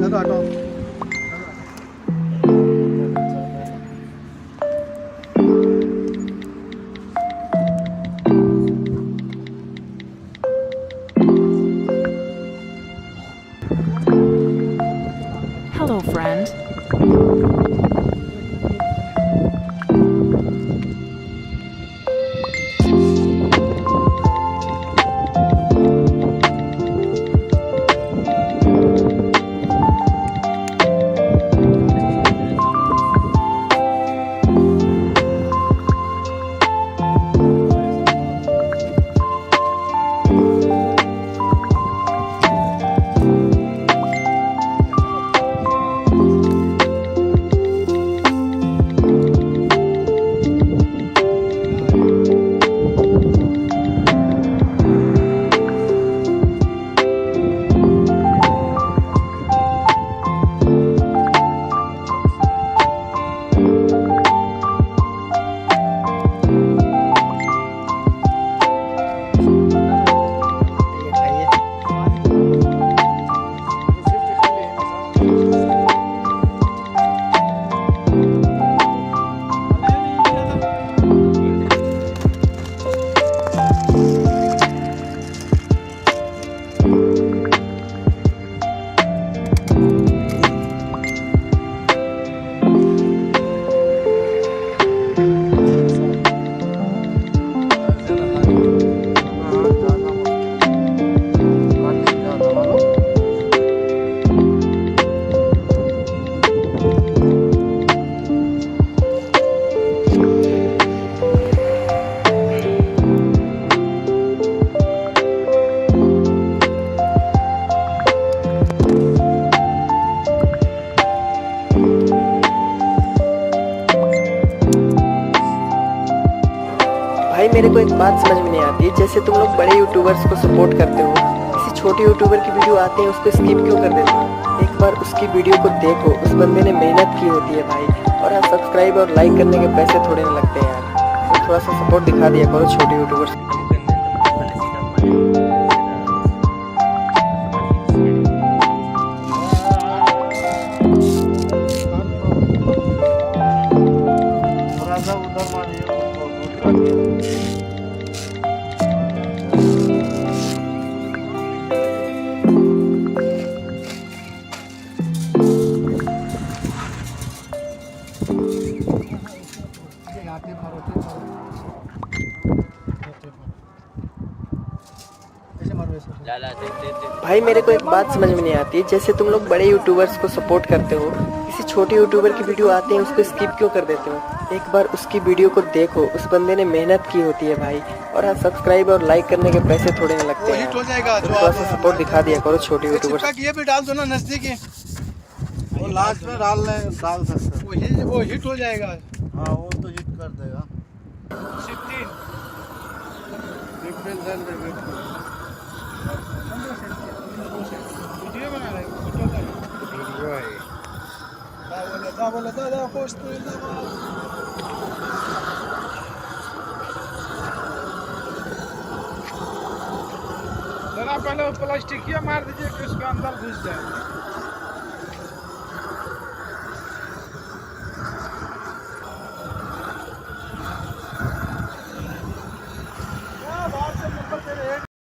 Hello, friend. भाई मेरे को एक बात समझ में नहीं आती, जैसे तुम लोग बड़े यूट्यूबर्स को सपोर्ट करते हो, किसी छोटे यूट्यूबर की वीडियो आते हैं उसको स्किप क्यों कर देते हो? एक बार उसकी वीडियो को देखो, उस बंदे ने मेहनत की होती है भाई। और हाँ, सब्सक्राइब और लाइक करने के पैसे थोड़े ना लगते हैं यार, तो थोड़ा सा सपोर्ट दिखा दिया करो छोटे यूट्यूबर्स। भाई मेरे को एक बात समझ में नहीं आती, जैसे तुम लोग बड़े यूट्यूबर्स को सपोर्ट करते हो, किसी छोटे यूट्यूबर की वीडियो आते हैं उसको स्किप क्यों कर देते हो? एक बार उसकी वीडियो को देखो, उस बंदे ने मेहनत की होती है भाई। और हाँ, सब्सक्राइब और लाइक करने के पैसे थोड़े ना लगते हैं, तो थोड़ा सा सपोर्ट दिखा दिया करो छोटे यूट्यूबर्स। ये भी डाल दो ना नजदीकी, वो लास्ट में डाल सकते वो हिट हो जाएगा। हाँ वो तो हिट कर देगा। 16 वीडियो बना रहे हो? वीडियो है। बोला पोस्ट जरा पहले प्लास्टिक मार दीजिए कि उसके अंदर घुस जाए।